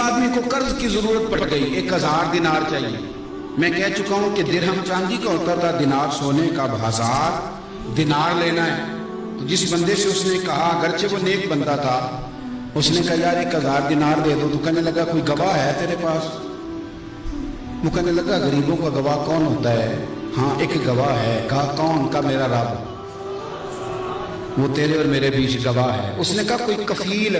آدمی کو قرض کی ضرورت پڑ گئی، 1000 دینار چاہیے. میں کہہ چکا ہوں کہ درہم چاندی کا ہوتا تھا، دینار سونے کا. 1000 دینار لینا ہے. تو جس بندے سے اس نے کہا، اگرچہ وہ نیک بندہ تھا، اس نے کہا یار 1000 دینار دے دو. تو کہنے لگا کوئی گواہ ہے تیرے پاس؟ وہ کہنے لگا غریبوں کا گواہ کون ہوتا ہے؟ ہاں ایک گواہ ہے. کہا کون؟ کا میرا رب، وہ تیرے اور میرے بیچ گواہ ہے. اس نے کہا کوئی کفیل،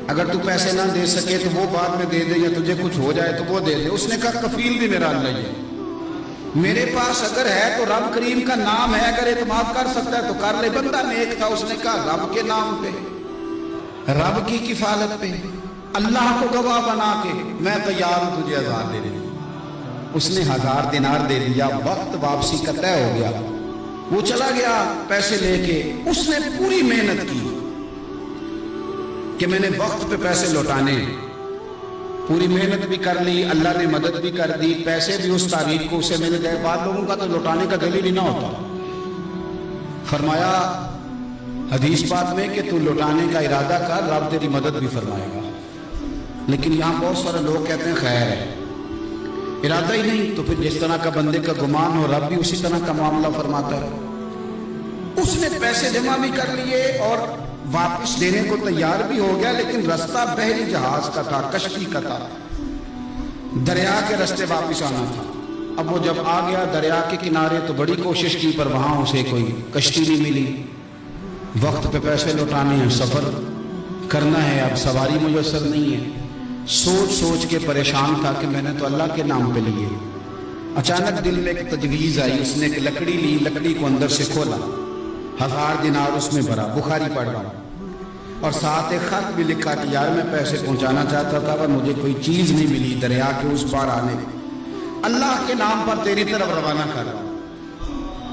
اگر تو پیسے نہ دے سکے تو وہ بعد میں دے دے، یا تجھے کچھ ہو جائے تو وہ دے دے. اس نے کہا کفیل بھی میرا اللہ ہی ہے. میرے پاس اگر ہے تو رب کریم کا نام ہے، اگر اعتماد کر سکتا ہے تو کر لے. بندہ نیک تھا، اس نے کہا رب کے نام پہ، رب کی کفالت پہ، اللہ کو گواہ بنا کے میں تیار ہوں تجھے 1000 دینے. اس نے 1000 دینار دے دیا. وقت واپسی کا طے ہو گیا. وہ چلا گیا پیسے لے کے. اس نے پوری محنت کی کہ میں نے وقت پہ پیسے لوٹانے. پوری محنت بھی کر لی، اللہ نے مدد بھی کر دی، پیسے بھی اس تاریخ کو اسے مل گئے. بعد لوگوں کا تو لوٹانے کا دل ہی نہ ہوتا. فرمایا حدیث پاک میں کہ تو لوٹانے کا ارادہ کر، رب تیری مدد بھی فرمائے گا. لیکن یہاں بہت سارے لوگ کہتے ہیں خیر ہے، ارادہ ہی نہیں. تو پھر جس طرح کا بندے کا گمان ہو، رب بھی اسی طرح کا معاملہ فرماتا ہے. اس نے پیسے جمع بھی کر لیے اور واپس دینے کو تیار بھی ہو گیا، لیکن رستہ بحری جہاز کا تھا، کشتی کا تھا، دریا کے رستے واپس آنا تھا. اب وہ جب آ گیا دریا کے کنارے تو بڑی کوشش کی، پر وہاں اسے کوئی کشتی نہیں ملی. وقت پہ پیسے لوٹانے ہیں، سفر کرنا ہے، اب سواری میسر نہیں ہے. سوچ سوچ کے پریشان تھا کہ میں نے تو اللہ کے نام پہ لیے. اچانک دل میں ایک تجویز آئی. اس نے ایک لکڑی لی، لکڑی کو اندر سے کھولا، 1000 دینار اس میں بھرا. بخاری پڑھ رہا ہوں. اور ساتھ ایک خط بھی لکھا کہ یار میں پیسے پہنچانا چاہتا تھا پر مجھے کوئی چیز نہیں ملی دریا کے اس پار آنے کی، اللہ کے نام پر تیری طرف روانہ کر.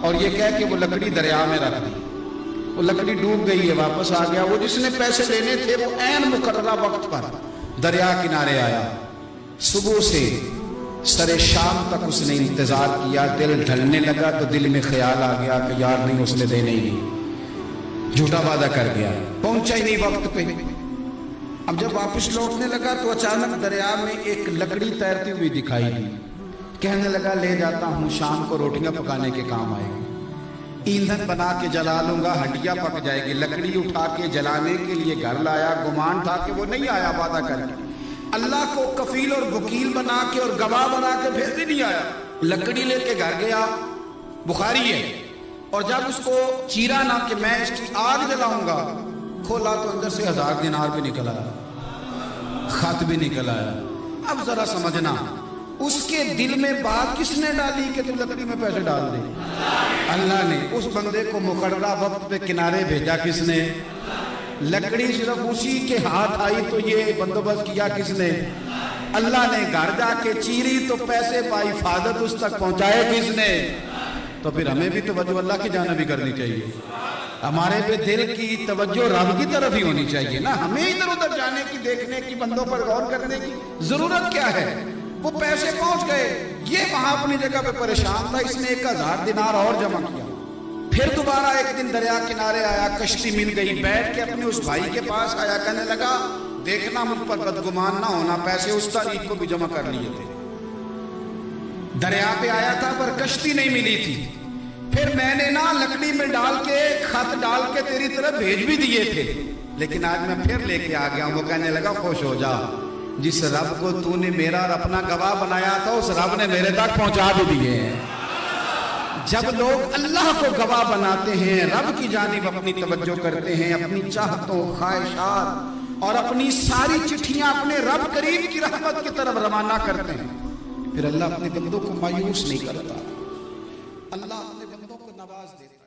اور یہ کہہ کہ وہ لکڑی دریا میں رکھ دی. وہ لکڑی ڈوب گئی ہے، واپس آ گیا. وہ جس نے پیسے لینے تھے وہ عین مقررہ وقت پر دریا کنارے آیا. صبح سے سر شام تک اس نے انتظار کیا. دل ڈھلنے لگا تو دل میں خیال آ گیا کہ یار نہیں، اس نے دینے ہی نہیں، جھوٹا وعدہ کر گیا، پہنچا ہی نہیں وقت پہ. اب جب واپس لوٹنے لگا تو اچانک دریا میں ایک لکڑی تیرتی ہوئی دکھائی دی. کہنے لگا لے جاتا ہوں، شام کو روٹیاں پکانے کے کام آئے گی، ایندھن بنا کے جلا لوں گا، ہڈیاں پک جائے گی. لکڑی اٹھا کے جلانے کے لیے گھر لایا. گمان تھا کہ وہ نہیں آیا وعدہ کر کے. اللہ کو کفیل اور وکیل بنا کے اور گواہ بنا کے پھر بھی نہیں آیا. لکڑی لے کے گھر گیا، بخاری ہے. اور جب اس کو چیرا نہ کہ میں اس کی آگ جلاؤں گا، کھولا تو اندر سے 1000 دینار بھی نکل آیا، خط بھی نکل آیا. اب ذرا سمجھنا، اس کے دل میں بات کس نے ڈالی کہ تم لکڑی میں پیسے ڈال دے؟ اللہ نے. اس بندے کو مقررہ وقت پہ کنارے بھیجا کس نے؟ لکڑی صرف اسی کے ہاتھ آئی تو یہ بندوبست کیا کس نے؟ اللہ نے. گھر جا کے چیری تو پیسے پائی، حفاظت اس تک پہنچائے کس نے؟ تو پھر ہمیں بھی توجہ اللہ کی جانب بھی کرنی چاہیے. ہمارے پہ دل کی توجہ رب کی طرف ہی ہونی چاہیے نا. ہمیں ادھر ادھر جانے کی، دیکھنے کی، بندوں پر غور کرنے کی ضرورت کیا ہے؟ وہ پیسے پہنچ گئے. یہ وہاں اپنی جگہ پہ پریشان تھا. اس نے 1000 دینار اور جمع کیا. پھر دوبارہ ایک دن دریا کنارے آیا، کشتی مل گئی. بیٹھ کے اپنے اس بھائی کے پاس آیا. کہنے لگا دیکھنا مجھ پر بدگمان نہ ہونا، پیسے اس تاریخ کو بھی جمع کر لیے تھے. دریا پہ آیا تھا پر کشتی نہیں ملی تھی. پھر میں نے نا لکڑی میں ڈال کے، خط ڈال کے تیری طرف بھیج بھی دیے تھے، لیکن آج میں پھر لے کے آ گیا ہوں. وہ کہنے لگا خوش ہو جا، جس رب کو تو نے میرا اور اپنا گواہ بنایا تھا اس رب نے میرے تک پہنچا بھی دیے ہیں. جب لوگ اللہ کو گواہ بناتے ہیں، رب کی جانب اپنی توجہ کرتے ہیں، اپنی چاہتوں، خواہشات اور اپنی ساری چٹھیاں اپنے رب کریم کی رحمت کی طرف روانہ کرتے ہیں، پھر اللہ اپنے بندوں کو مایوس نہیں کرتا. اللہ اپنے بندوں کو نواز دیتا.